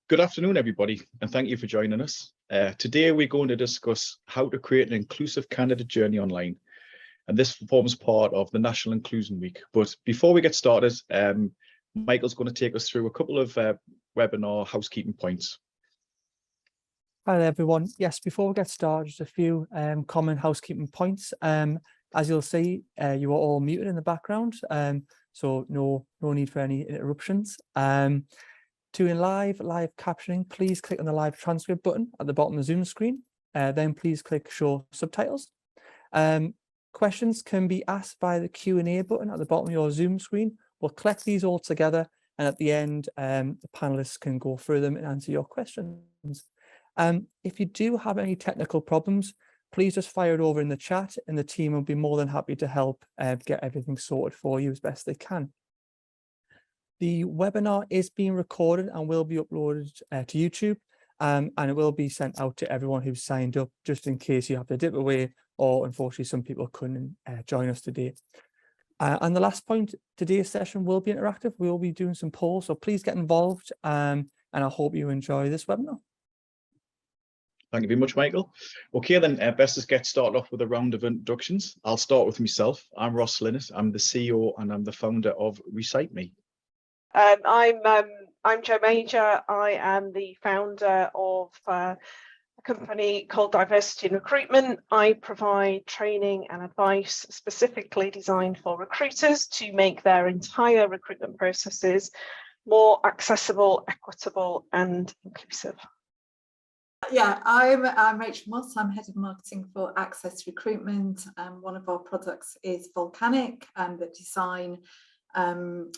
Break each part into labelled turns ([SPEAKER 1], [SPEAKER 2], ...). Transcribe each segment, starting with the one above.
[SPEAKER 1] Good afternoon, everybody, and thank you for joining us. Today, we're going to discuss how to create an inclusive candidate journey online. And this forms part of the National Inclusion Week. But before we get started, Michael's going to take us through a couple of webinar housekeeping points.
[SPEAKER 2] Hi there, everyone. Yes, before we get started, just a few common housekeeping points. As you'll see, you are all muted in the background, so no need for any interruptions. To live captioning, please click on the live transcript button at the bottom of the Zoom screen. Then please click show subtitles. Questions can be asked by the Q&A button at the bottom of your Zoom screen. We'll collect these all together, and at the end, the panelists can go through them and answer your questions. If you do have any technical problems, please just fire it over in the chat, and the team will be more than happy to help get everything sorted for you as best they can. The webinar is being recorded and will be uploaded to YouTube, and it will be sent out to everyone who's signed up, just in case you have to dip away or unfortunately some people couldn't join us today. And the last point, today's session will be interactive. We will be doing some polls, so please get involved, and I hope you enjoy this webinar.
[SPEAKER 1] Thank you very much, Michael. Okay, then best just get started off with a round of introductions. I'll start with myself. I'm Ross Linnett. I'm the CEO and I'm the founder of Recite.
[SPEAKER 3] I'm Jo Major. I am the founder of a company called Diversity in Recruitment. I provide training and advice specifically designed for recruiters to make their entire recruitment processes more accessible, equitable, and inclusive.
[SPEAKER 4] Yeah, I'm Rachael Moss. I'm head of marketing for Access Recruitment. One of our products is Volcanic, that design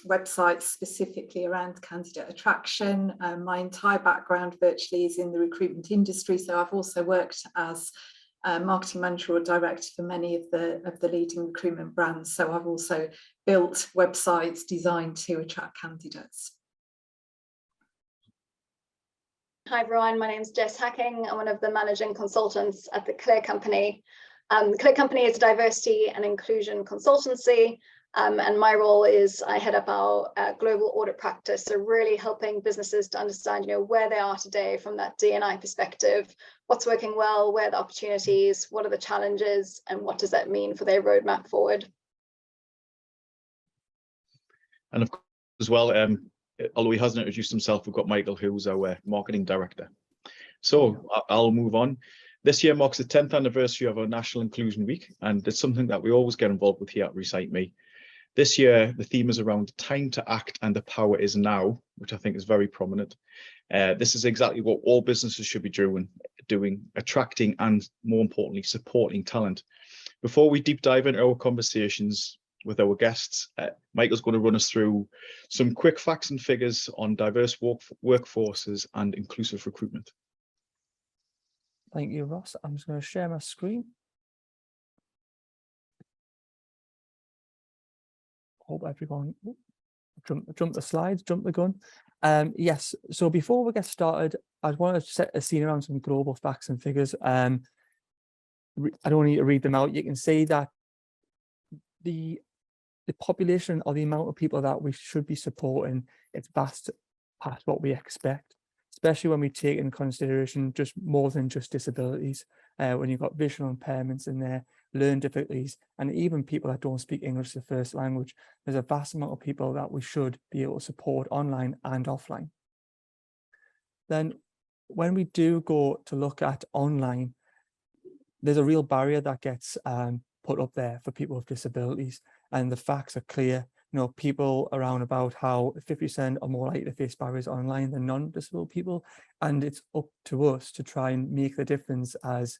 [SPEAKER 4] websites specifically around candidate attraction. My entire background virtually is in the recruitment industry, so I've also worked as a marketing manager or director for many of the leading recruitment brands. So I've also built websites designed to attract candidates.
[SPEAKER 5] Hi everyone, my name is Jess. I'm one of the managing consultants at the Clear Company. Clear Company is a diversity and inclusion consultancy, and my role is I head up our global audit practice, so really helping businesses to understand, where they are today from that D&I perspective, what's working well, where are the opportunities, what are the challenges, and what does that mean for their roadmap forward.
[SPEAKER 1] And of course, as well, although he hasn't introduced himself, we've got Michael, who's our marketing director. So I'll move on. This year marks the 10th anniversary of our National Inclusion Week, and it's something that we always get involved with here at Recite Me. This year, the theme is around time to act and the power is now, which I think is very prominent. This is exactly what all businesses should be doing, attracting and, more importantly, supporting talent. Before we deep dive into our conversations with our guests, Michael's going to run us through some quick facts and figures on diverse workforces and inclusive recruitment.
[SPEAKER 2] Thank you, Ross. I'm just going to share my screen. Hope everyone jump the slides, jump the gun. Yes, so before we get started, I want to set a scene around some global facts and figures. I don't need to read them out. You can see that the population or the amount of people that we should be supporting, it's vast past what we expect, especially when we take into consideration just more than just disabilities. When you've got visual impairments in there, learning difficulties, and even people that don't speak English as a first language, there's a vast amount of people that we should be able to support online and offline. Then when we do go to look at online, there's a real barrier that gets put up there for people with disabilities, and the facts are clear. People around about how 50% are more likely to face barriers online than non-disabled people, and it's up to us to try and make the difference as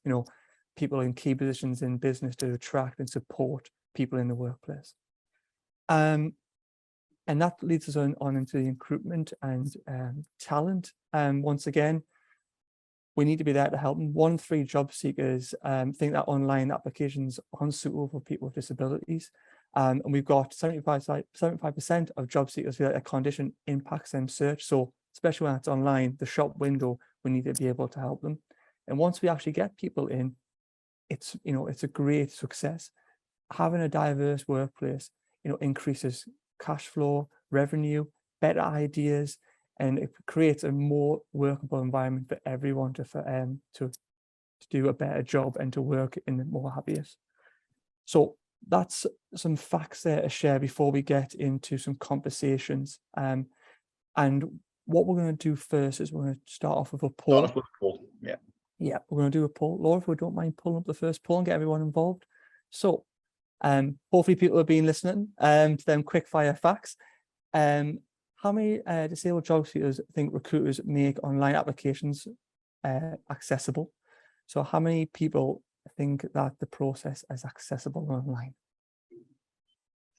[SPEAKER 2] people in key positions in business to attract and support people in the workplace. And that leads us on into the recruitment and talent. Once again, we need to be there to help them. 1 in 3 job seekers think that online applications aren't suitable for people with disabilities. And we've got 75% of job seekers feel like a condition impacts them search. So especially when it's online, the shop window, we need to be able to help them. And once we actually get people in, it's a great success. Having a diverse workplace, increases cash flow, revenue, better ideas, and it creates a more workable environment for everyone to do a better job and to work in more happiest. So that's some facts there to share before we get into some conversations. And what we're going to do first is we're going to start off with a poll.
[SPEAKER 1] Yeah.
[SPEAKER 2] Yeah, we're going to do a poll. Laura, if we don't mind pulling up the first poll and get everyone involved. So hopefully people have been listening to them quick fire facts. How many disabled job seekers think recruiters make online applications accessible? So how many people think that the process is accessible online?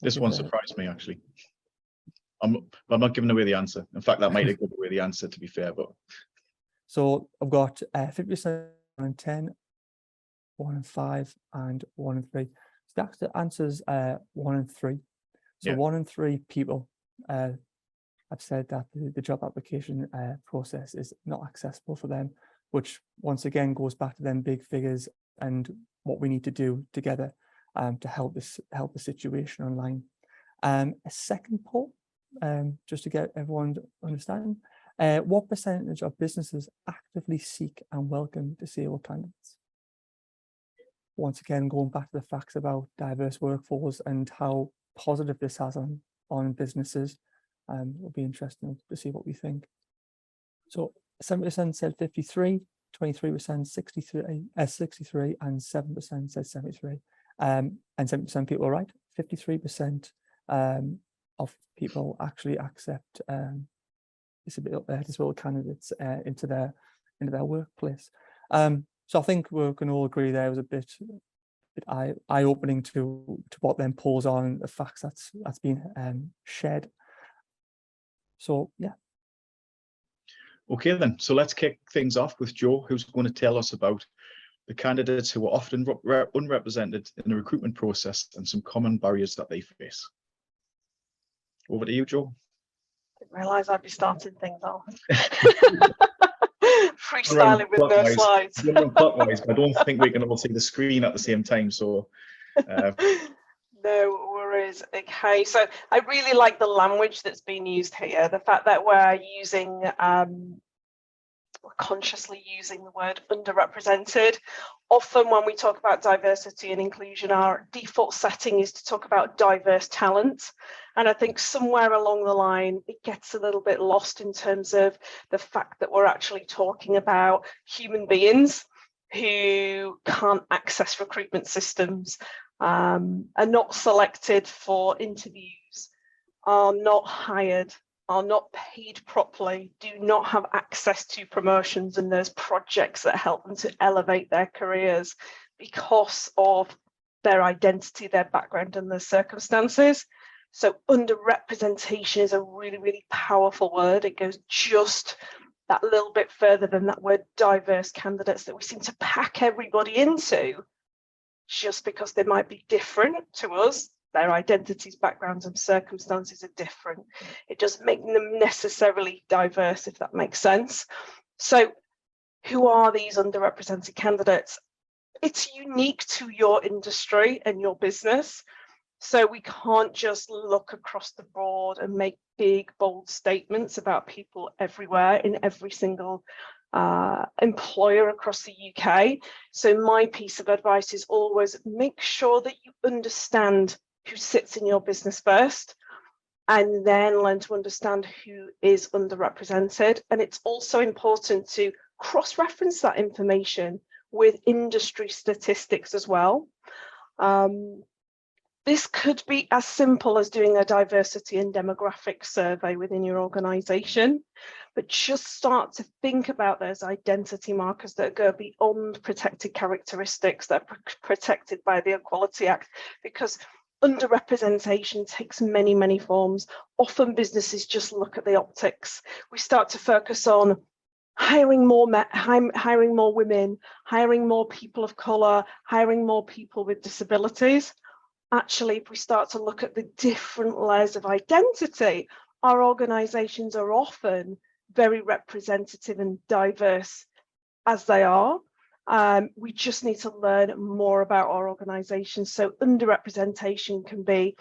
[SPEAKER 1] This one surprised me, actually. I'm not giving away the answer. In fact, that might have given away the answer, to be fair. But
[SPEAKER 2] so I've got 50%, 1 in 10, 1 in 5, and 1 in 3. So the answer is 1 in 3. So 1 in 3 people have said that the job application process is not accessible for them, which once again goes back to them big figures and what we need to do together to help the situation online. A second poll, just to get everyone understanding, what percentage of businesses actively seek and welcome disabled candidates? Once again, going back to the facts about diverse workforce and how positive this has on businesses, it'll be interesting to see what we think. So 70% said 53, 23% 63, and 7% said 73. And 70% people are right. 53% of people actually accept disabled candidates into their workplace. So I think we can all agree there was a bit eye-opening to what them polls are and the facts that's been shared. So yeah.
[SPEAKER 1] Okay then, so let's kick things off with Joe, who's going to tell us about the candidates who are often unrepresented in the recruitment process and some common barriers that they face. Over to you, Joe.
[SPEAKER 3] Didn't realise I'd be starting things off. Freestyling with no slides.
[SPEAKER 1] Clockwise, but I don't think we can all see the screen at the same time, so
[SPEAKER 3] no worries. Okay, so I really like the language that's been used here, the fact that we're using we're consciously using the word underrepresented. Often when we talk about diversity and inclusion, our default setting is to talk about diverse talent. And I think somewhere along the line, it gets a little bit lost in terms of the fact that we're actually talking about human beings who can't access recruitment systems, are not selected for interviews, are not hired, are not paid properly, do not have access to promotions and those projects that help them to elevate their careers because of their identity, their background and their circumstances. So underrepresentation is a really, really powerful word. It goes just that little bit further than that word diverse candidates that we seem to pack everybody into just because they might be different to us. Their identities, backgrounds and circumstances are different. It doesn't make them necessarily diverse, if that makes sense. So who are these underrepresented candidates? It's unique to your industry and your business. So we can't just look across the board and make big, bold statements about people everywhere in every single employer across the UK. So my piece of advice is always make sure that you understand who sits in your business first, and then learn to understand who is underrepresented. And it's also important to cross-reference that information with industry statistics as well. This could be as simple as doing a diversity and demographic survey within your organisation, but just start to think about those identity markers that go beyond protected characteristics that are protected by the Equality Act, because underrepresentation takes many, many forms. Often businesses just look at the optics. We start to focus on hiring more men, hiring more women, hiring more people of colour, hiring more people with disabilities. Actually, if we start to look at the different layers of identity, our organisations are often very representative and diverse as they are. We just need to learn more about our organisations. So underrepresentation can be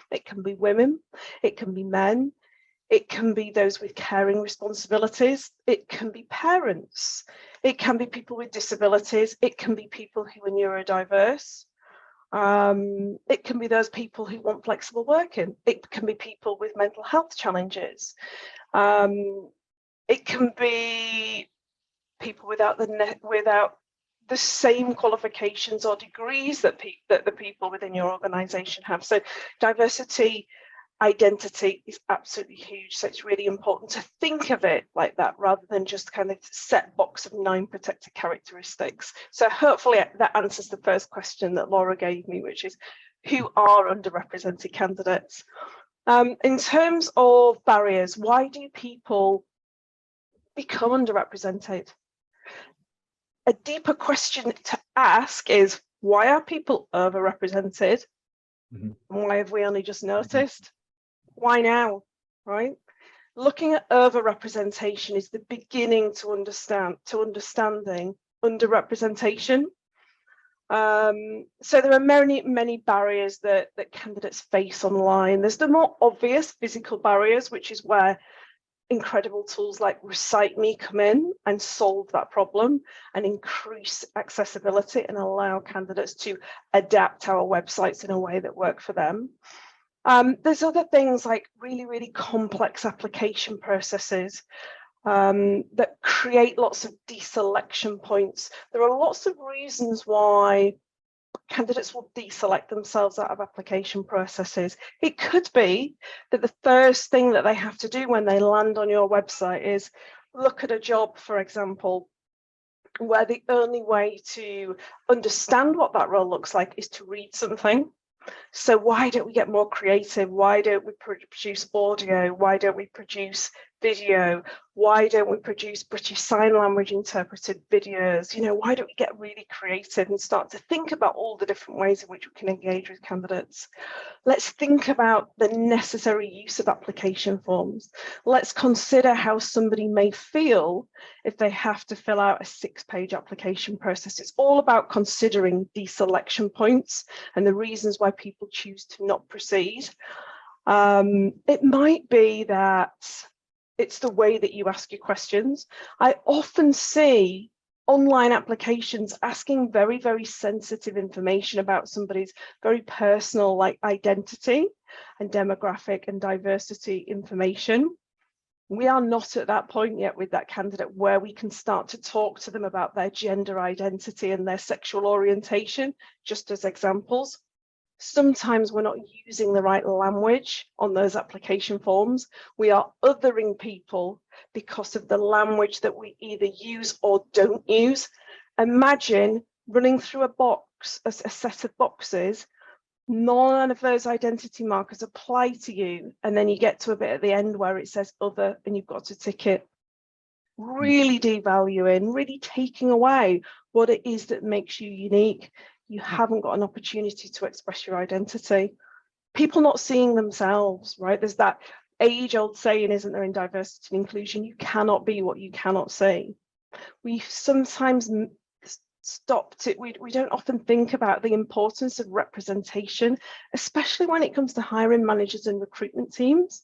[SPEAKER 3] women, it can be men, It can be those with caring responsibilities. It can be parents. It can be people with disabilities. It can be people who are neurodiverse. It can be those people who want flexible working. It can be people with mental health challenges. It can be people without the same qualifications or degrees that the people within your organisation have. So diversity, identity is absolutely huge. So it's really important to think of it like that rather than just kind of set box of 9 protected characteristics. So hopefully that answers the first question that Laura gave me, which is who are underrepresented candidates? In terms of barriers, why do people become underrepresented? A deeper question to ask is, why are people overrepresented?
[SPEAKER 1] Mhm.
[SPEAKER 3] Why have we only just noticed? Why now, right? Looking at overrepresentation is the beginning to understanding underrepresentation. So there are many barriers that candidates face online. There's the more obvious physical barriers, which is where incredible tools like Recite come in and solve that problem and increase accessibility and allow candidates to adapt our websites in a way that work for them. There's other things like really complex application processes that create lots of deselection points. There are lots of reasons why candidates will deselect themselves out of application processes. It could be that the first thing that they have to do when they land on your website is look at a job, for example, where the only way to understand what that role looks like is to read something. So why don't we get more creative? Why don't we produce audio? Why don't we produce video? Why don't we produce British Sign Language interpreted videos? You know, why don't we get really creative and start to think about all the different ways in which we can engage with candidates? Let's think about the necessary use of application forms. Let's consider how somebody may feel if they have to fill out a 6-page application process. It's all about considering deselection points and the reasons why people choose to not proceed. It might be that it's the way that you ask your questions. I often see online applications asking very sensitive information about somebody's very personal, like identity and demographic and diversity information. We are not at that point yet with that candidate where we can start to talk to them about their gender identity and their sexual orientation, just as examples. Sometimes we're not using the right language on those application forms. We are othering people because of the language that we either use or don't use. Imagine running through a box, a set of boxes, none of those identity markers apply to you, and then you get to a bit at the end where it says other and you've got to tick it. Really devaluing, really taking away what it is that makes you unique. You haven't got an opportunity to express your identity. People not seeing themselves, right? There's that age-old saying, isn't there, in diversity and inclusion, you cannot be what you cannot see. We sometimes stopped it. We don't often think about the importance of representation, especially when it comes to hiring managers and recruitment teams.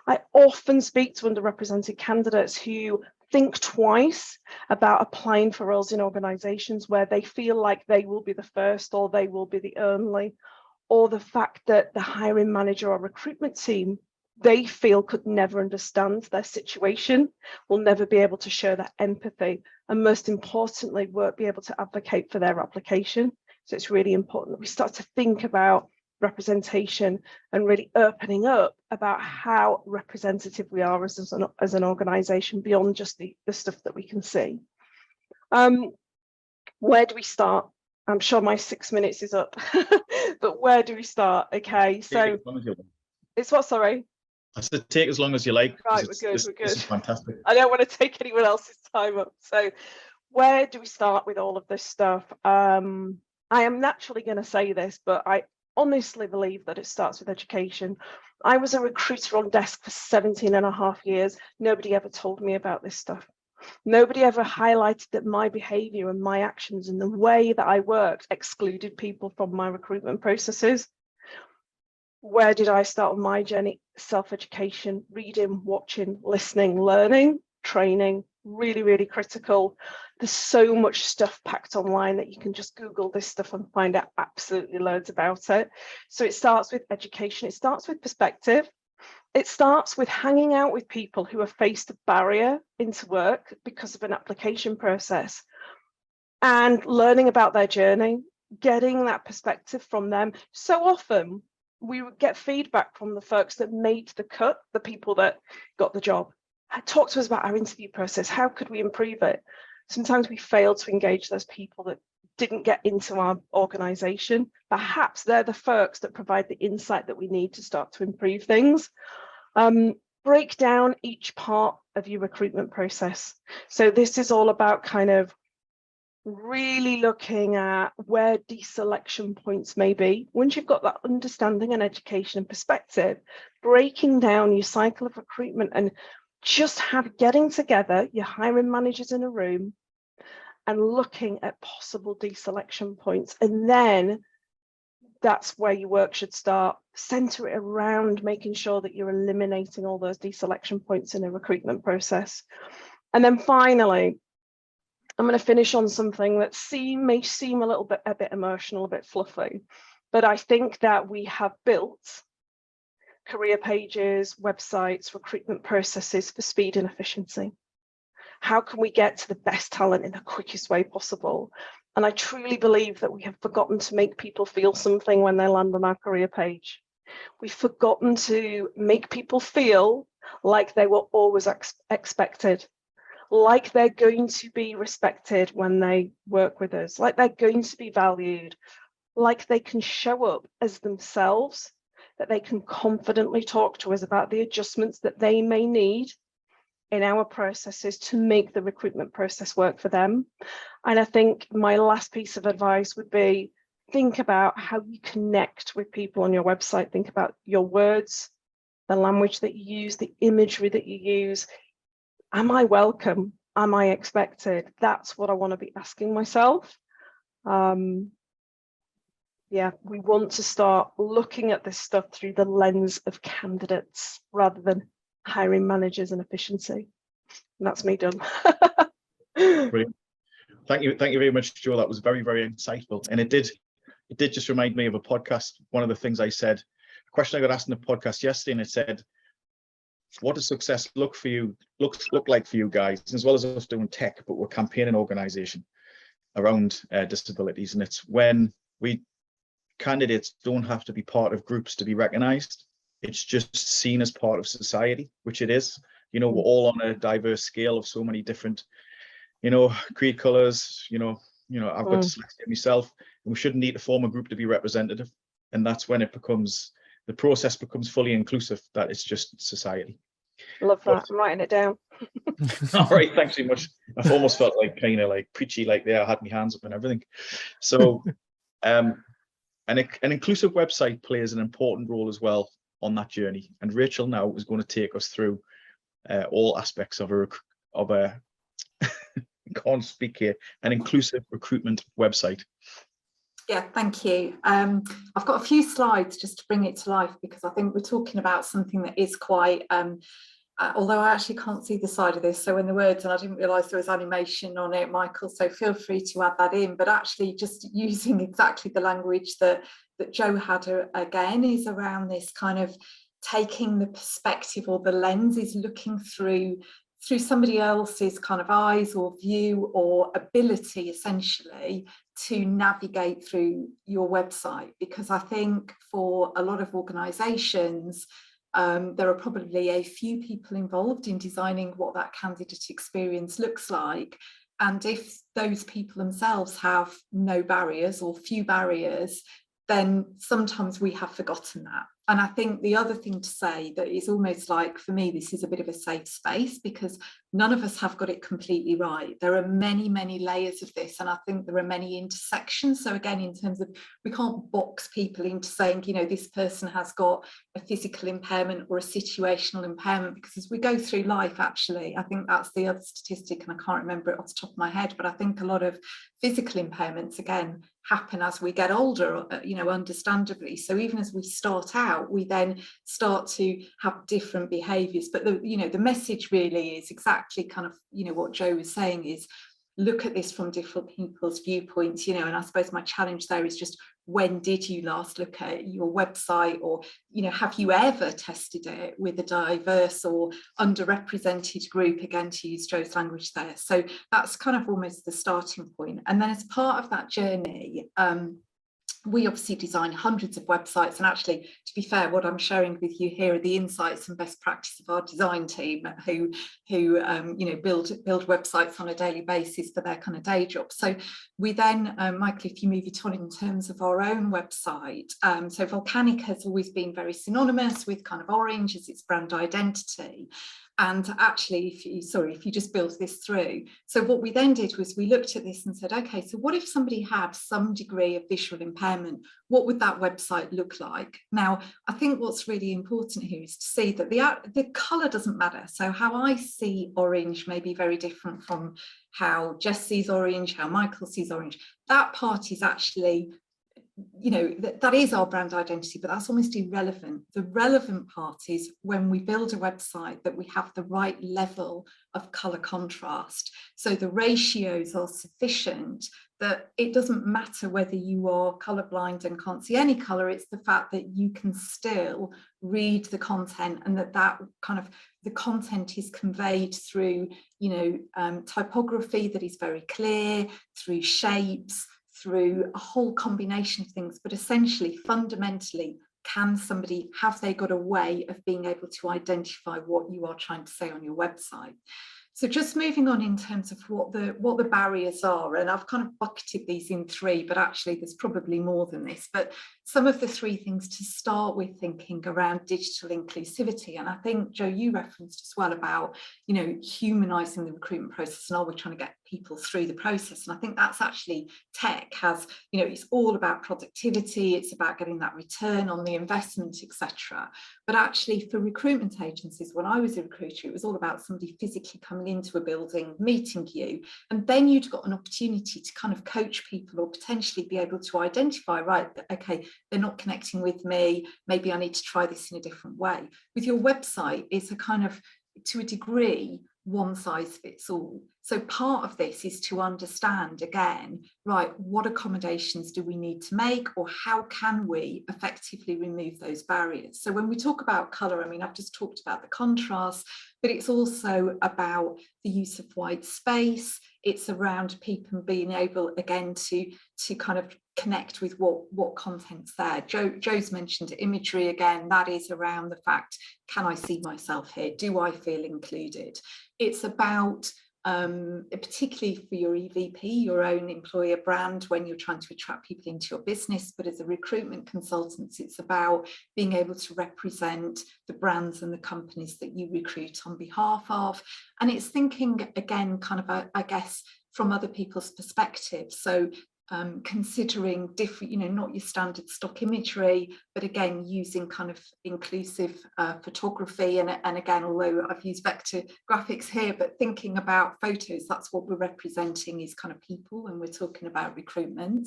[SPEAKER 3] I often speak to underrepresented candidates who think twice about applying for roles in organisations where they feel like they will be the first or they will be the only, or the fact that the hiring manager or recruitment team they feel could never understand their situation, will never be able to show that empathy, and most importantly, won't be able to advocate for their application. So it's really important that we start to think about representation and really opening up about how representative we are as an organisation beyond just the stuff that we can see. Where do we start? I'm sure my 6 minutes is up, but where do we start? Okay, so it's what, sorry?
[SPEAKER 1] I said take as long as you like.
[SPEAKER 3] Right, we're good.
[SPEAKER 1] This is fantastic.
[SPEAKER 3] I don't want to take anyone else's time up. So where do we start with all of this stuff? I am naturally going to say this, but I honestly believe that it starts with education. I was a recruiter on desk for 17 and a half years. Nobody ever told me about this stuff. Nobody ever highlighted that my behaviour and my actions and the way that I worked excluded people from my recruitment processes. Where did I start on my journey? Self-education, reading, watching, listening, learning, training, really, really critical. There's so much stuff packed online that you can just Google this stuff and find out absolutely loads about it. So it starts with education, it starts with perspective. It starts with hanging out with people who have faced a barrier into work because of an application process and learning about their journey, getting that perspective from them. So often we would get feedback from the folks that made the cut, the people that got the job. Talk to us about our interview process. How could we improve it? Sometimes we fail to engage those people that didn't get into our organisation. Perhaps they're the folks that provide the insight that we need to start to improve things. Break down each part of your recruitment process. So this is all about kind of really looking at where deselection points may be. Once you've got that understanding and education and perspective, breaking down your cycle of recruitment and just getting together your hiring managers in a room and looking at possible deselection points. And then that's where your work should start. Center it around making sure that you're eliminating all those deselection points in a recruitment process. And then finally, I'm going to finish on something that may seem a bit emotional, a bit fluffy, but I think that we have built career pages, websites, recruitment processes for speed and efficiency. How can we get to the best talent in the quickest way possible? And I truly believe that we have forgotten to make people feel something when they land on our career page. We've forgotten to make people feel like they were always expected, like they're going to be respected when they work with us, like they're going to be valued, like they can show up as themselves, that they can confidently talk to us about the adjustments that they may need in our processes to make the recruitment process work for them. And I think my last piece of advice would be, think about how you connect with people on your website. Think about your words, the language that you use, the imagery that you use. Am I welcome? Am I expected? That's what I want to be asking myself. Yeah, we want to start looking at this stuff through the lens of candidates rather than hiring managers and efficiency. And that's me done.
[SPEAKER 1] Brilliant. Thank you very much, Jo. That was very, very insightful. And it did just remind me of a podcast. One of the things I said, a question I got asked in the podcast yesterday, and it said, what does success look like for you guys? As well as us doing tech, but we're a campaigning organization around disabilities. And it's when candidates don't have to be part of groups to be recognized. It's just seen as part of society, which it is. You know, we're all on a diverse scale of so many different, creed colors, I've got dyslexia myself, and we shouldn't need to form a group to be representative. And that's when the process becomes fully inclusive, that it's just society.
[SPEAKER 3] Love that. I'm writing it down.
[SPEAKER 1] All right, thanks very much. I've almost felt like kind of like preachy, like there, I had my hands up and everything. So an inclusive website plays an important role as well on that journey. And Rachael now is going to take us through all aspects of a can't speak here, an inclusive recruitment website.
[SPEAKER 4] Yeah, thank you. I've got a few slides just to bring it to life, because I think we're talking about something that is quite, although I actually can't see the side of this, so in the words, and I didn't realise there was animation on it, Michael, so feel free to add that in, but actually just using exactly the language that Jo had again is around this kind of taking the perspective, or the lens is looking through somebody else's kind of eyes or view or ability, essentially, to navigate through your website. Because I think for a lot of organisations, there are probably a few people involved in designing what that candidate experience looks like. And if those people themselves have no barriers or few barriers, then sometimes we have forgotten that. And I think the other thing to say that is almost like, for me, this is a bit of a safe space, because none of us have got it completely right. There are many, many layers of this, and I think there are many intersections. So again, in terms of, we can't box people into saying, this person has got a physical impairment or a situational impairment, because as we go through life, actually, I think that's the other statistic, and I can't remember it off the top of my head, but I think a lot of physical impairments, again, happen as we get older, you know, understandably. So even as we start out, we then start to have different behaviours. But the, you know, the message really is exactly kind of, you know, what Jo was saying is, look at this from different people's viewpoints, you know, and I suppose my challenge there is just, when did you last look at your website, or, you know, have you ever tested it with a diverse or underrepresented group, again, to use Jo's language there. So that's kind of almost the starting point. And then as part of that journey, we obviously design hundreds of websites, and actually, to be fair, what I'm sharing with you here are the insights and best practice of our design team, who you know, build websites on a daily basis for their kind of day job. So we then, Michael, if you move it on in terms of our own website, so Volcanic has always been very synonymous with kind of orange as its brand identity. And actually, if you just build this through. So what we then did was we looked at this and said, okay, so what if somebody had some degree of visual impairment? What would that website look like? Now, I think what's really important here is to see that the colour doesn't matter. So how I see orange may be very different from how Jess sees orange, how Michael sees orange. That part is actually, you know, that is our brand identity, but that's almost irrelevant. The relevant part is when we build a website that we have the right level of colour contrast. So the ratios are sufficient that it doesn't matter whether you are colourblind and can't see any colour, it's the fact that you can still read the content, and that kind of the content is conveyed through, you know, typography that is very clear, through shapes, through a whole combination of things, but essentially, fundamentally, have they got a way of being able to identify what you are trying to say on your website? So just moving on in terms of what the barriers are, and I've kind of bucketed these in three, but actually there's probably more than this, but some of the three things to start with thinking around digital inclusivity. And I think, Jo, you referenced as well about, you know, humanising the recruitment process, and are we trying to get people through the process? And I think that's actually, tech has, you know, it's all about productivity, it's about getting that return on the investment, etc. But actually for recruitment agencies, when I was a recruiter, it was all about somebody physically coming into a building, meeting you, and then you'd got an opportunity to kind of coach people, or potentially be able to identify, right, okay, they're not connecting with me, maybe I need to try this in a different way. With your website, it's a kind of, to a degree, one size fits all. So part of this is to understand, again, right, what accommodations do we need to make, or how can we effectively remove those barriers? So when we talk about colour, I mean, I've just talked about the contrast, but it's also about the use of white space. It's around people being able, again, to kind of connect with what content's there. Jo's mentioned imagery again. That is around the fact, can I see myself here? Do I feel included? It's about, particularly for your EVP, your own employer brand, when you're trying to attract people into your business, but as a recruitment consultant, it's about being able to represent the brands and the companies that you recruit on behalf of. And it's thinking, again, kind of, I guess, from other people's perspectives. So considering different, you know, not your standard stock imagery, but again, using kind of inclusive photography. And again, although I've used vector graphics here, but thinking about photos, that's what we're representing, is kind of people, and we're talking about recruitment.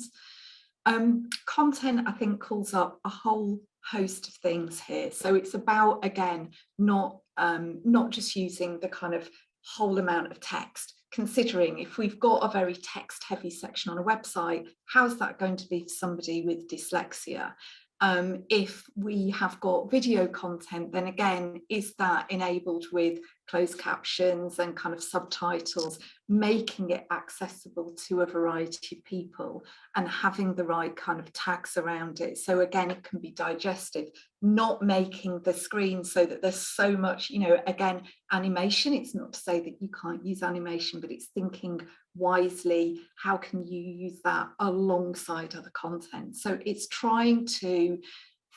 [SPEAKER 4] Content, I think, calls up a whole host of things here. So it's about, again, not just using the kind of whole amount of text, considering if we've got a very text heavy section on a website, how's that going to be for somebody with dyslexia? If we have got video content, then again, is that enabled with closed captions and kind of subtitles, making it accessible to a variety of people and having the right kind of tags around it? So again, it can be digestive, not making the screen so that there's so much, you know, again, animation. It's not to say that you can't use animation, but it's thinking wisely, how can you use that alongside other content? So it's trying to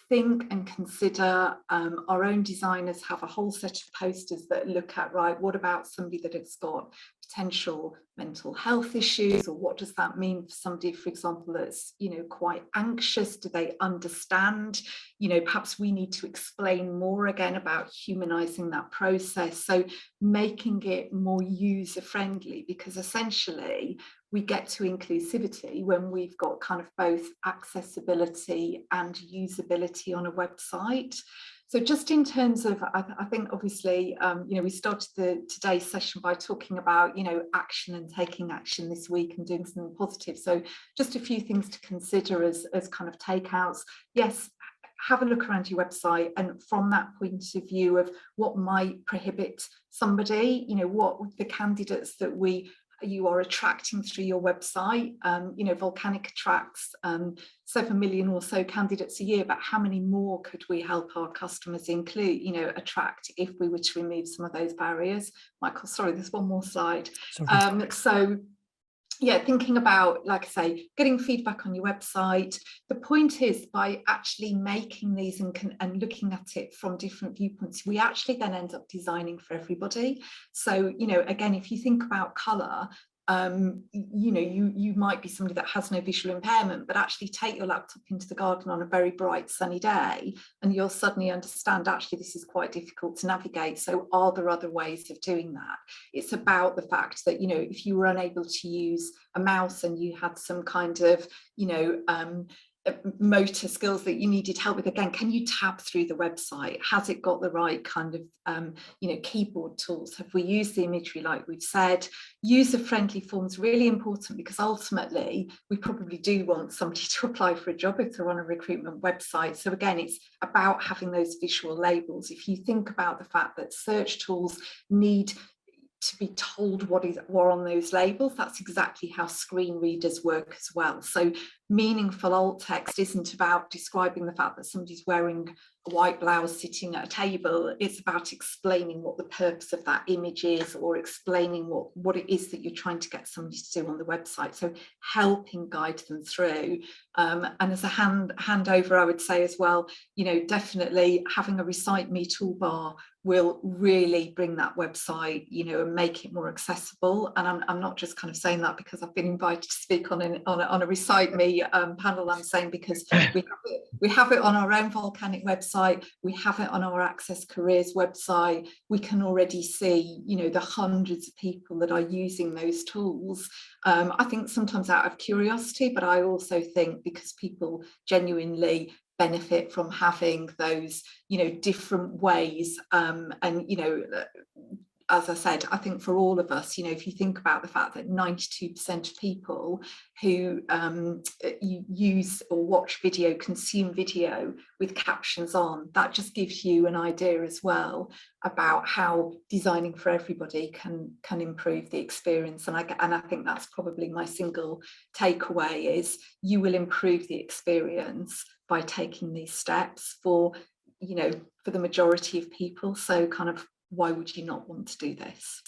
[SPEAKER 4] think and consider. Our own designers have a whole set of posters that look at, right, what about somebody that has got potential mental health issues, or what does that mean for somebody, for example, that's, you know, quite anxious? Do they understand? You know, perhaps we need to explain more, again, about humanizing that process. So making it more user friendly, because essentially we get to inclusivity when we've got kind of both accessibility and usability on a website. So just in terms of, I think obviously, you know, we started today's session by talking about, you know, action and taking action this week and doing something positive. So just a few things to consider as kind of takeouts. Yes, have a look around your website, and from that point of view of what might prohibit somebody, you know, what the candidates that you are attracting through your website. You know, Volcanic attracts 7 million or so candidates a year, but how many more could we help our customers attract if we were to remove some of those barriers? Michael, sorry, there's one more slide. So yeah, thinking about, like I say, getting feedback on your website. The point is, by actually making these and looking at it from different viewpoints, we actually then end up designing for everybody. So, you know, again, if you think about colour, you know, you might be somebody that has no visual impairment, but actually take your laptop into the garden on a very bright sunny day and you'll suddenly understand actually this is quite difficult to navigate. So are there other ways of doing that? It's about the fact that, you know, if you were unable to use a mouse and you had some kind of, you know, motor skills that you needed help with, again, can you tab through the website? Has it got the right kind of you know, keyboard tools? Have we used the imagery like we've said? User-friendly forms really important, because ultimately we probably do want somebody to apply for a job if they're on a recruitment website. So again, it's about having those visual labels. If you think about the fact that search tools need to be told what on those labels, that's exactly how screen readers work as well. So meaningful alt text isn't about describing the fact that somebody's wearing a white blouse sitting at a table. It's about explaining what the purpose of that image is, or explaining what it is that you're trying to get somebody to do on the website. So helping guide them through. And as a handover, I would say as well, you know, definitely having a Recite Me toolbar will really bring that website, you know, and make it more accessible. And I'm not just kind of saying that because I've been invited to speak on a Recite Me panel. I'm saying because we have it on our own Volcanic website, we have it on our Access Careers website. We can already see, you know, the hundreds of people that are using those tools. I think sometimes out of curiosity, but I also think because people genuinely benefit from having those, you know, different ways. And, you know, as I said, I think for all of us, you know, if you think about the fact that 92% of people who use or watch video, consume video with captions on, that just gives you an idea as well about how designing for everybody can improve the experience. And I think that's probably my single takeaway is you will improve the experience by taking these steps for, you know, for the majority of people. So kind of, why would you not want to do this?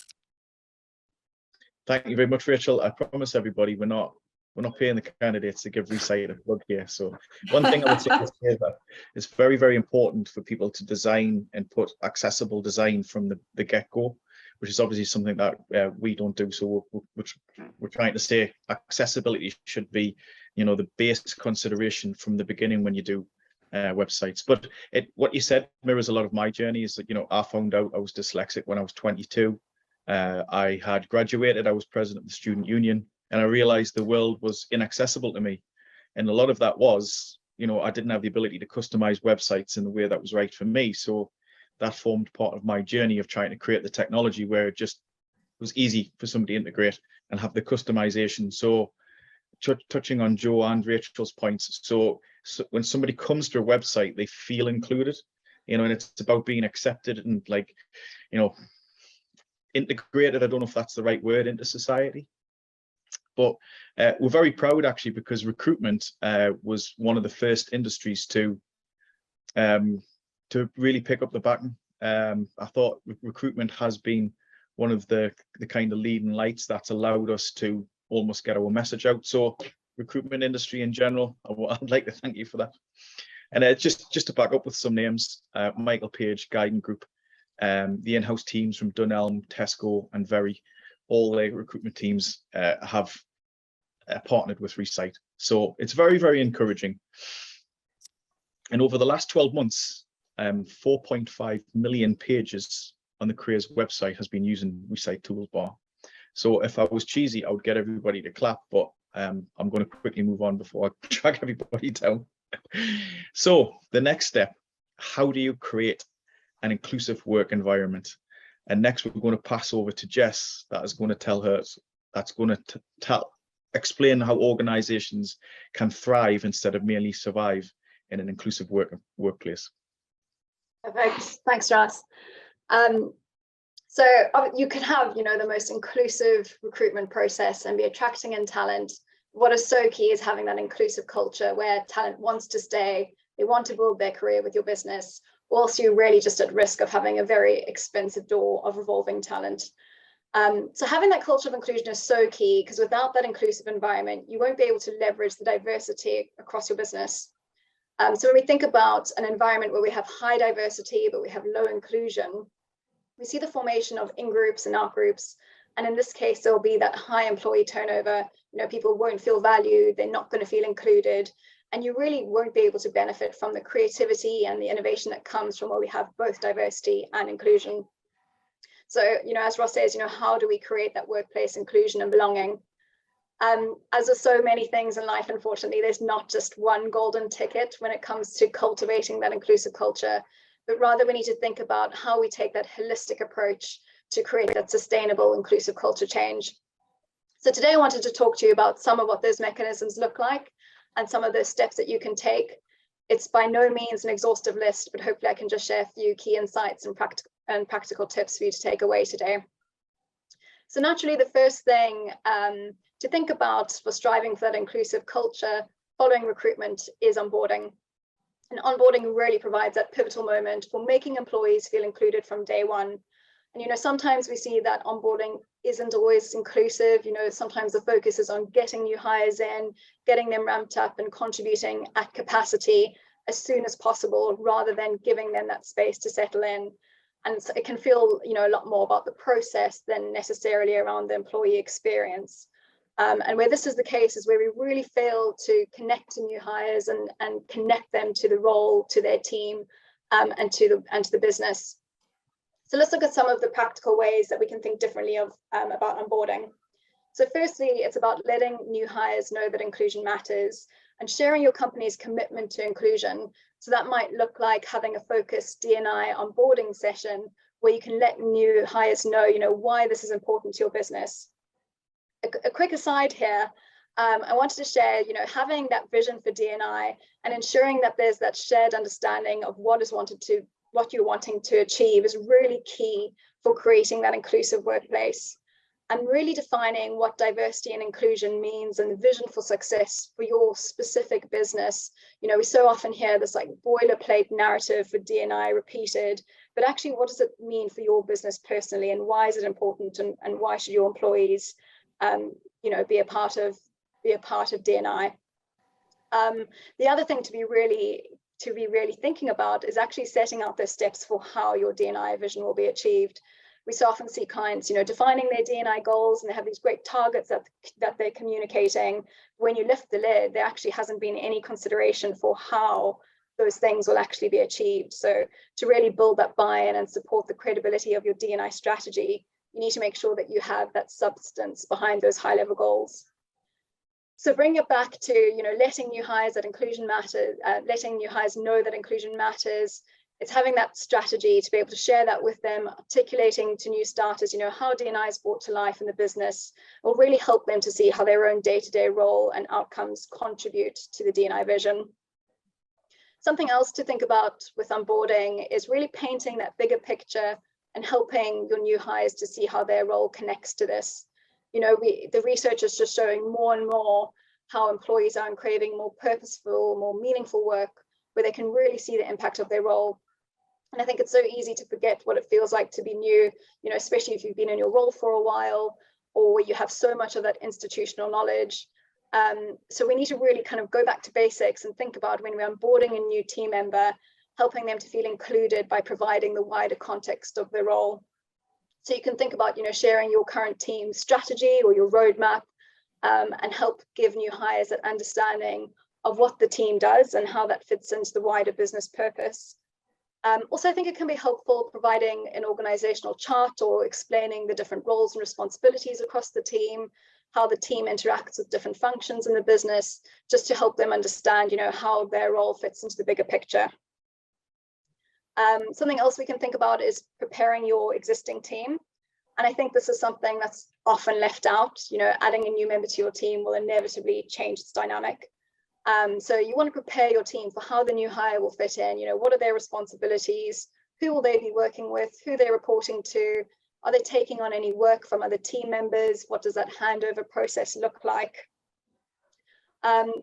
[SPEAKER 1] Thank you very much, Rachel. I promise everybody we're not paying the candidates to give Recite a plug here. So one thing I would say is that it's very, very important for people to design and put accessible design from the get-go, which is obviously something that we don't do. So we're trying to say accessibility should be, you know, the base consideration from the beginning when you do websites. But what you said mirrors a lot of my journey. Is that, you know, I found out I was dyslexic when I was 22. I had graduated, I was president of the student union, and I realized the world was inaccessible to me. And a lot of that was, you know, I didn't have the ability to customize websites in the way that was right for me. So that formed part of my journey of trying to create the technology where it just was easy for somebody to integrate and have the customization. So touching on Joe and Rachel's points, so when somebody comes to a website, they feel included, you know, and it's about being accepted and, like, you know, integrated. I don't know if that's the right word, into society. But we're very proud, actually, because recruitment was one of the first industries to really pick up the baton. I thought recruitment has been one of the kind of leading lights that's allowed us to almost get our message out. So recruitment industry in general, I'd like to thank you for that. And just to back up with some names, Michael Page, Guiding Group, the in-house teams from Dunelm, Tesco and Very, all the recruitment teams have partnered with Recite. So it's very, very encouraging. And over the last 12 months, 4.5 million pages on the careers website has been using Recite Toolbar. So if I was cheesy, I would get everybody to clap, but I'm going to quickly move on before I drag everybody down. So the next step, how do you create an inclusive work environment? And next we're going to pass over to Jess, that is going to tell her, that's going to explain how organizations can thrive instead of merely survive in an inclusive workplace.
[SPEAKER 5] Perfect. Thanks, Ross. So you can have, the most inclusive recruitment process and be attracting in talent. What is so key is having that inclusive culture where talent wants to stay, they want to build their career with your business, whilst you're really just at risk of having a very expensive door of revolving talent. So having that culture of inclusion is so key, because without that inclusive environment, you won't be able to leverage the diversity across your business. So when we think about an environment where we have high diversity, but we have low inclusion, we see the formation of in-groups and out-groups. And in this case, there'll be that high employee turnover. People won't feel valued, they're not going to feel included, and you really won't be able to benefit from the creativity and the innovation that comes from where we have both diversity and inclusion. So, as Ross says, how do we create that workplace inclusion and belonging? As with so many things in life, unfortunately, there's not just one golden ticket when it comes to cultivating that inclusive culture, but rather we need to think about how we take that holistic approach to create that sustainable, inclusive culture change. So today I wanted to talk to you about some of what those mechanisms look like and some of the steps that you can take. It's by no means an exhaustive list, but hopefully I can just share a few key insights and practical tips for you to take away today. So naturally, the first thing to think about for striving for that inclusive culture following recruitment is onboarding. And onboarding really provides that pivotal moment for making employees feel included from day one. And sometimes we see that onboarding isn't always inclusive. Sometimes the focus is on getting new hires in, getting them ramped up and contributing at capacity as soon as possible, rather than giving them that space to settle in. And so it can feel, a lot more about the process than necessarily around the employee experience. And where this is the case is where we really fail to connect to new hires and connect them to the role, to their team, and to the business. So let's look at some of the practical ways that we can think differently about onboarding. So firstly, it's about letting new hires know that inclusion matters and sharing your company's commitment to inclusion. So that might look like having a focused D&I onboarding session where you can let new hires know, why this is important to your business. A quick aside here, I wanted to share, having that vision for D&I and ensuring that there's that shared understanding of what you're wanting to achieve is really key for creating that inclusive workplace, and really defining what diversity and inclusion means and the vision for success for your specific business. We so often hear this like boilerplate narrative for D&I repeated, but actually what does it mean for your business personally, and why is it important, and why should your employees be a part of D&I? The other thing to be really thinking about is actually setting out those steps for how your D&I vision will be achieved. We so often see clients, defining their D&I goals, and they have these great targets that they're communicating. When you lift the lid, there actually hasn't been any consideration for how those things will actually be achieved. So to really build that buy-in and support the credibility of your D&I strategy, you need to make sure that you have that substance behind those high-level goals. So bring it back to, letting new hires that inclusion matters, letting new hires know that inclusion matters. It's having that strategy to be able to share that with them, articulating to new starters, how D&I is brought to life in the business will really help them to see how their own day-to-day role and outcomes contribute to the D&I vision. Something else to think about with onboarding is really painting that bigger picture and helping your new hires to see how their role connects to this. The research is just showing more and more how employees are craving more purposeful, more meaningful work where they can really see the impact of their role. And I think it's so easy to forget what it feels like to be new, especially if you've been in your role for a while, or where you have so much of that institutional knowledge. So we need to really kind of go back to basics and think about when we're onboarding a new team member, helping them to feel included by providing the wider context of their role. So you can think about, sharing your current team strategy or your roadmap, and help give new hires that understanding of what the team does and how that fits into the wider business purpose. Also, I think it can be helpful providing an organizational chart or explaining the different roles and responsibilities across the team, how the team interacts with different functions in the business, just to help them understand, how their role fits into the bigger picture. Something else we can think about is preparing your existing team. And I think this is something that's often left out. Adding a new member to your team will inevitably change its dynamic. So you want to prepare your team for how the new hire will fit in. What are their responsibilities? Who will they be working with? Who they're reporting to? Are they taking on any work from other team members? What does that handover process look like?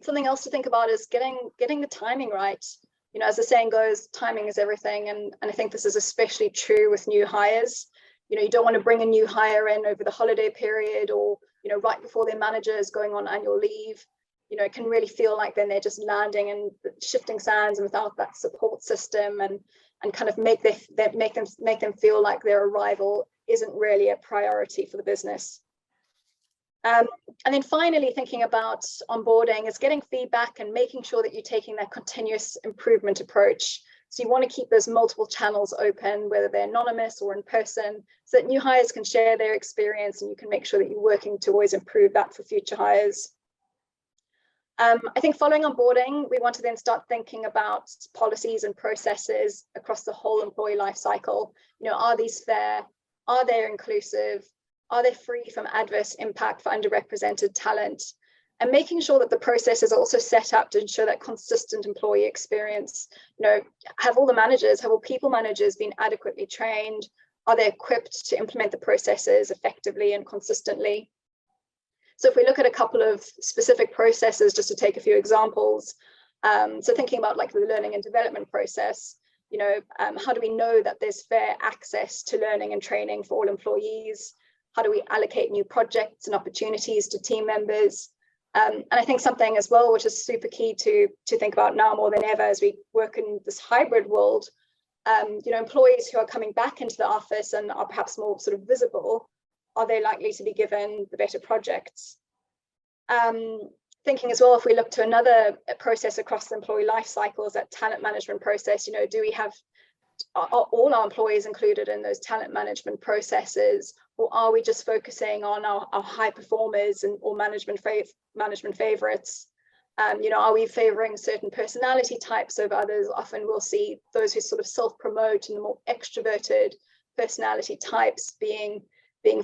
[SPEAKER 5] Something else to think about is getting the timing right. As the saying goes, timing is everything. And I think this is especially true with new hires. You don't want to bring a new hire in over the holiday period or, right before their manager is going on annual leave. It can really feel like then they're just landing and shifting sands and without that support system and kind of make them feel like their arrival isn't really a priority for the business. And then finally, thinking about onboarding is getting feedback and making sure that you're taking that continuous improvement approach. So you want to keep those multiple channels open, whether they're anonymous or in person, so that new hires can share their experience and you can make sure that you're working to always improve that for future hires. I think following onboarding, we want to then start thinking about policies and processes across the whole employee life cycle. Are these fair? Are they inclusive? Are they free from adverse impact for underrepresented talent? And making sure that the process is also set up to ensure that consistent employee experience. Have all people managers been adequately trained? Are they equipped to implement the processes effectively and consistently? So if we look at a couple of specific processes, just to take a few examples, so thinking about like the learning and development process, how do we know that there's fair access to learning and training for all employees? How do we allocate new projects and opportunities to team members? And I think something as well, which is super key to think about now more than ever as we work in this hybrid world, employees who are coming back into the office and are perhaps more sort of visible, are they likely to be given the better projects? Thinking as well, if we look to another process across the employee life cycles, that talent management process, are all our employees included in those talent management processes, or are we just focusing on our high performers or management favorites? Are we favoring certain personality types over others? Often we'll see those who sort of self-promote and the more extroverted personality types being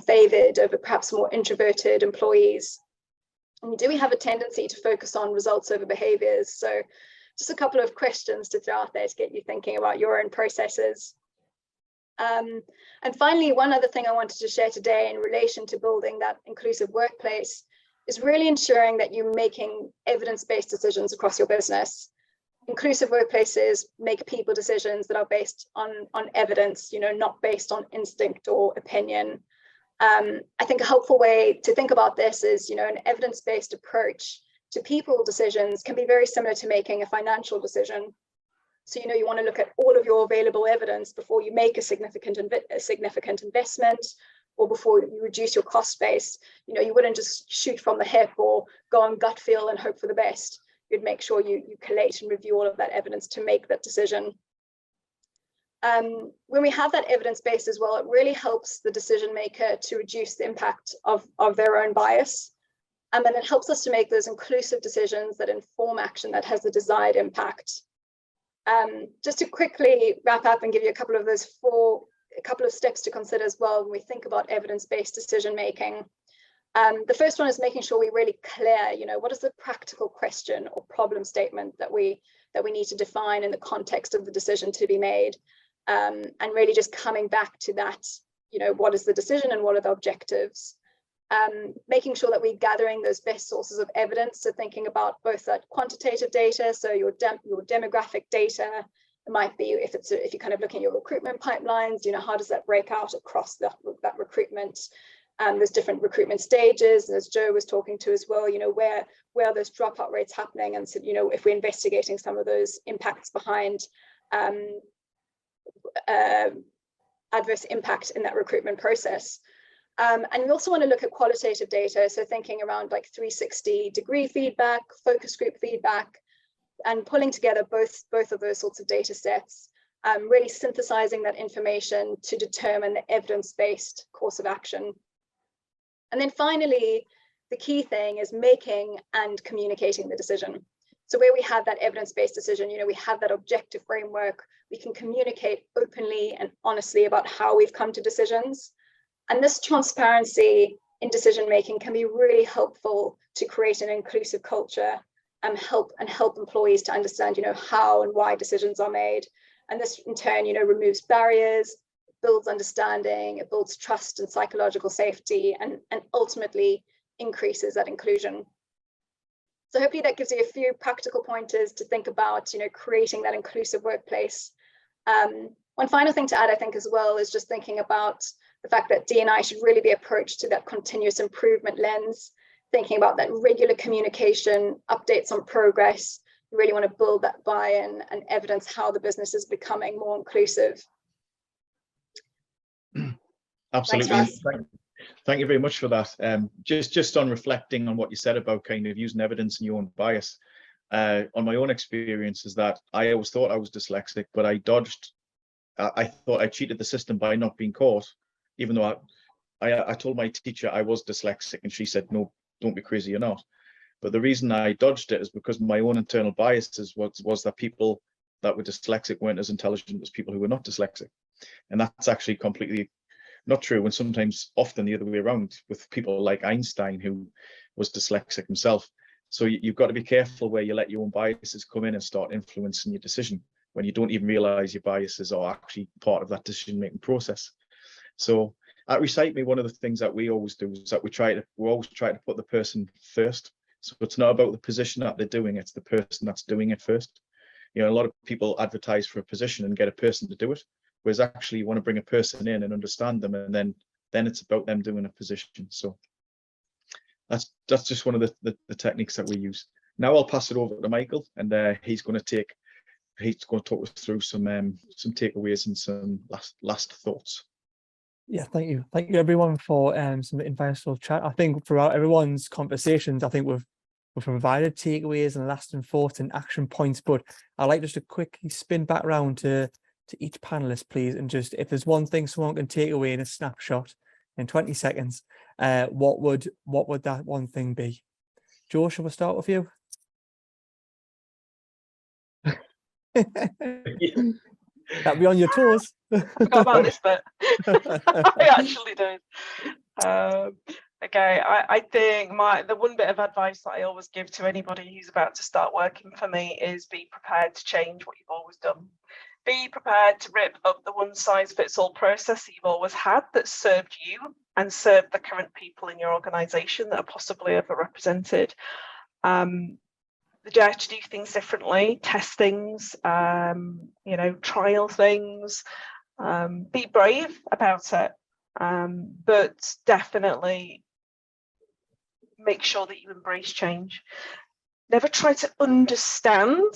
[SPEAKER 5] favored over perhaps more introverted employees. And do we have a tendency to focus on results over behaviors? So just a couple of questions to throw out there to get you thinking about your own processes. And finally, one other thing I wanted to share today in relation to building that inclusive workplace is really ensuring that you're making evidence-based decisions across your business. Inclusive workplaces make people decisions that are based on evidence, not based on instinct or opinion. I think a helpful way to think about this is, an evidence-based approach to people decisions can be very similar to making a financial decision. So, you want to look at all of your available evidence before you make a significant investment or before you reduce your cost base. You wouldn't just shoot from the hip or go on gut feel and hope for the best. You'd make sure you collate and review all of that evidence to make that decision. When we have that evidence base as well, it really helps the decision maker to reduce the impact of their own bias. And then it helps us to make those inclusive decisions that inform action that has the desired impact. Just to quickly wrap up and give you a couple of steps to consider as well when we think about evidence-based decision making. The first one is making sure we're really clear, what is the practical question or problem statement that we need to define in the context of the decision to be made. And really just coming back to that, what is the decision and what are the objectives? Making sure that we're gathering those best sources of evidence. So thinking about both that quantitative data, so your demographic data. It might be if you're kind of looking at your recruitment pipelines, how does that break out across that recruitment? There's different recruitment stages, and as Joe was talking to as well, where are those dropout rates happening? And so, if we're investigating some of those impacts behind adverse impact in that recruitment process. And we also want to look at qualitative data, so thinking around like 360-degree feedback, focus group feedback, and pulling together both of those sorts of data sets really synthesizing that information to determine the evidence-based course of action. And then finally, the key thing is making and communicating the decision. So where we have that evidence-based decision, we have that objective framework, we can communicate openly and honestly about how we've come to decisions. And this transparency in decision-making can be really helpful to create an inclusive culture and help employees to understand, how and why decisions are made. And this in turn, removes barriers, builds understanding, it builds trust and psychological safety, and ultimately increases that inclusion. So hopefully that gives you a few practical pointers to think about, creating that inclusive workplace. One final thing to add, I think, as well, is just thinking about the fact that D&I should really be approached to that continuous improvement lens, thinking about that regular communication, updates on progress. You really want to build that buy-in and evidence how the business is becoming more inclusive.
[SPEAKER 1] Absolutely.
[SPEAKER 5] Thanks,
[SPEAKER 1] Thank you very much for that. Just on reflecting on what you said about kind of using evidence and your own bias, on my own experience is that I always thought I was dyslexic, but I thought I cheated the system by not being caught, even though I told my teacher I was dyslexic and she said, no, don't be crazy, you're not. But the reason I dodged it is because my own internal biases was that people that were dyslexic weren't as intelligent as people who were not dyslexic. And that's actually completely not true, and sometimes often the other way around with people like Einstein, who was dyslexic himself. So you've got to be careful where you let your own biases come in and start influencing your decision when you don't even realize your biases are actually part of that decision-making process. So at Recite Me, one of the things that we always do is that we always try to put the person first. So it's not about the position that they're doing, it's the person that's doing it first. A lot of people advertise for a position and get a person to do it, whereas actually you want to bring a person in and understand them, and then it's about them doing a position. So that's just one of the techniques that we use. Now I'll pass it over to Michael, and he's going to talk us through some takeaways and some last thoughts.
[SPEAKER 2] Yeah, thank you everyone for some insightful chat. I think throughout everyone's conversations, I think we've provided takeaways and lasting thoughts and action points, but I'd like just to quickly spin back around to each panelist, please, and just, if there's one thing someone can take away in a snapshot in 20 seconds, what would that one thing be? Joe, shall we start with you? That'll be on your toes.
[SPEAKER 3] I forgot about this bit. I actually don't. Okay, I think the one bit of advice that I always give to anybody who's about to start working for me is be prepared to change what you've always done. Be prepared to rip up the one-size-fits-all process that you've always had that served you and served the current people in your organisation that are possibly overrepresented. The dare to do things differently, test things, trial things, be brave about it, but definitely make sure that you embrace change. Never try to understand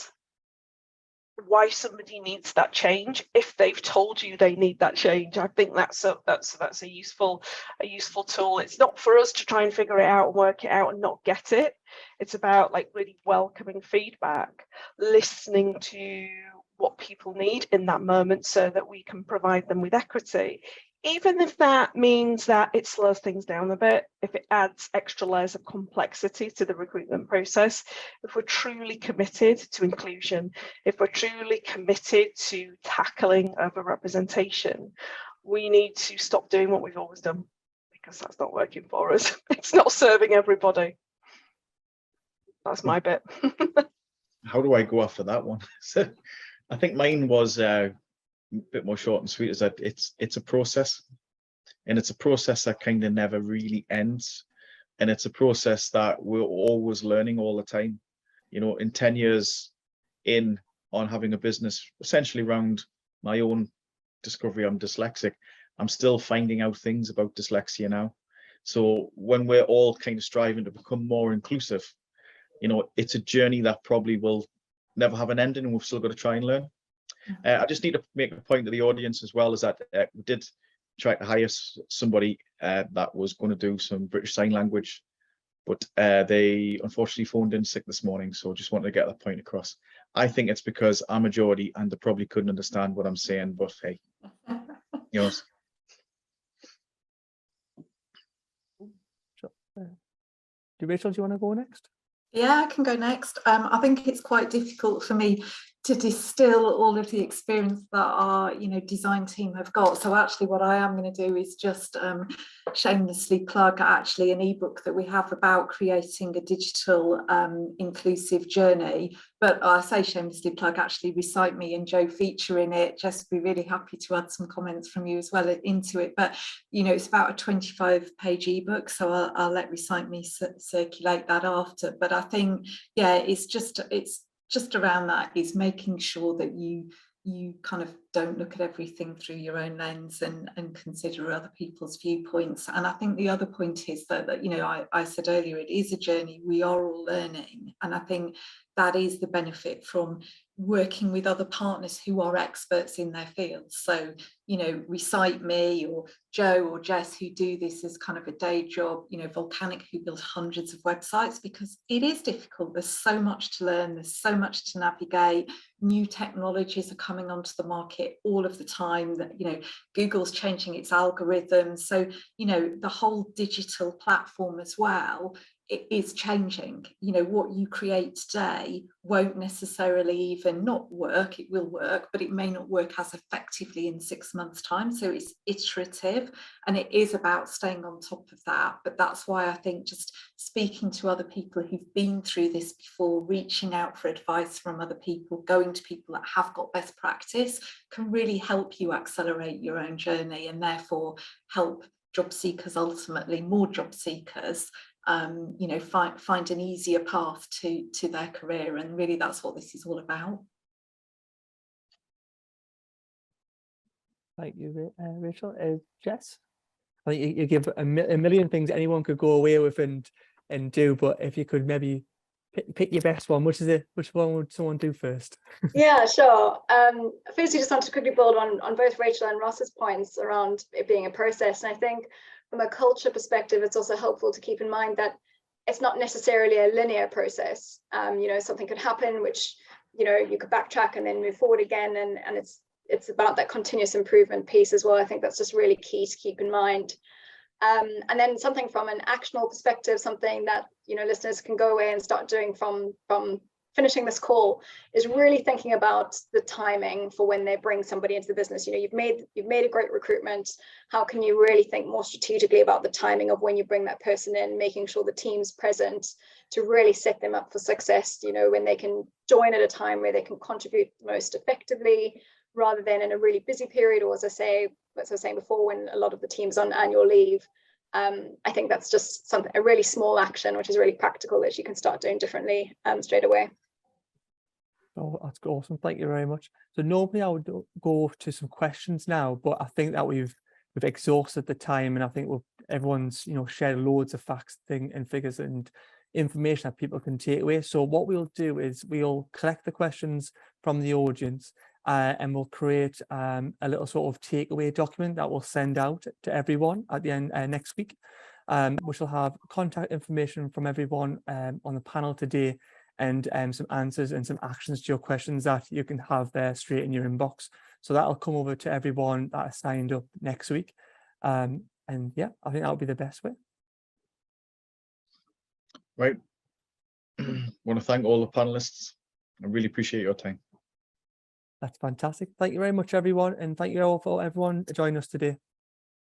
[SPEAKER 3] why somebody needs that change if they've told you they need that change. I think that's a useful tool. It's not for us to try and figure it out and work it out and not get it. It's about really welcoming feedback, listening to what people need in that moment so that we can provide them with equity. Even if that means that it slows things down a bit, if it adds extra layers of complexity to the recruitment process, if we're truly committed to inclusion, if we're truly committed to tackling overrepresentation, we need to stop doing what we've always done, because that's not working for us. It's not serving everybody. That's my bit.
[SPEAKER 1] How do I go after that one? So I think mine was a bit more short and sweet, is that it's a process, and it's a process that kind of never really ends, and it's a process that we're always learning all the time. In 10 years in on having a business essentially around my own discovery I'm dyslexic, I'm still finding out things about dyslexia now. So when we're all kind of striving to become more inclusive, it's a journey that probably will never have an ending, and we've still got to try and learn. I just need to make a point to the audience as well, is that we did try to hire somebody that was going to do some British Sign Language but they unfortunately phoned in sick this morning, so just wanted to get that point across. I think it's because I'm a Geordie and they probably couldn't understand what I'm saying, but hey, you know.
[SPEAKER 2] Rachel, do you want to go next?
[SPEAKER 4] Yeah, I can go next. I think it's quite difficult for me to distill all of the experience that our design team have got. So actually what I am going to do is just shamelessly plug actually an ebook that we have about creating a digital inclusive journey. But I say shamelessly plug, actually Recite Me and Joe feature in it. Jess would be really happy to add some comments from you as well into it. But it's about a 25-page ebook, so I'll let Recite Me circulate that after. But I think, yeah, it's just around that, is making sure that you kind of don't look at everything through your own lens and consider other people's viewpoints. And I think the other point is that I said earlier, it is a journey. We are all learning, and I think that is the benefit from working with other partners who are experts in their fields. So Recite Me or Joe or Jess, who do this as kind of a day job, Volcanic, who build hundreds of websites, because it is difficult. There's so much to learn, there's so much to navigate. New technologies are coming onto the market all of the time. That Google's changing its algorithms, so the whole digital platform as well, it is changing. What you create today won't necessarily even not work. It will work, but it may not work as effectively in 6 months' time. So it's iterative, and it is about staying on top of that. But that's why I think just speaking to other people who've been through this before, reaching out for advice from other people, going to people that have got best practice, can really help you accelerate your own journey, and therefore help job seekers, ultimately more job seekers, find an easier path to their career. And really that's what this is all about.
[SPEAKER 2] Thank you, Rachel. Jess, I think you give a million things anyone could go away with and do, but if you could maybe pick your best one, which one would someone do first?
[SPEAKER 5] Yeah, sure. Firstly, just want to quickly build on both Rachel and Ross's points around it being a process. And I think from a culture perspective, it's also helpful to keep in mind that it's not necessarily a linear process. Something could happen, which, you could backtrack and then move forward again. And it's about that continuous improvement piece as well. I think that's just really key to keep in mind. And then something from an actionable perspective, something that listeners can go away and start doing from finishing this call, is really thinking about the timing for when they bring somebody into the business. You've made a great recruitment. How can you really think more strategically about the timing of when you bring that person in, making sure the team's present to really set them up for success, when they can join at a time where they can contribute most effectively, rather than in a really busy period, or as I was saying before, when a lot of the team's on annual leave. I think that's just a really small action, which is really practical, that you can start doing differently straight away.
[SPEAKER 2] Oh, that's awesome. Thank you very much. So normally I would go to some questions now, but I think that we've exhausted the time, and I think everyone's shared loads of facts and figures and information that people can take away. So what we'll do is we'll collect the questions from the audience, and we'll create a little sort of takeaway document that we'll send out to everyone at the end next week, which will have contact information from everyone on the panel today, and some answers and some actions to your questions that you can have there straight in your inbox. So that'll come over to everyone that is signed up next week. And yeah, I think that'll be the best way.
[SPEAKER 1] Right. Want to thank all the panelists. I really appreciate your time.
[SPEAKER 2] That's fantastic. Thank you very much, everyone. And thank you all for everyone joining us today.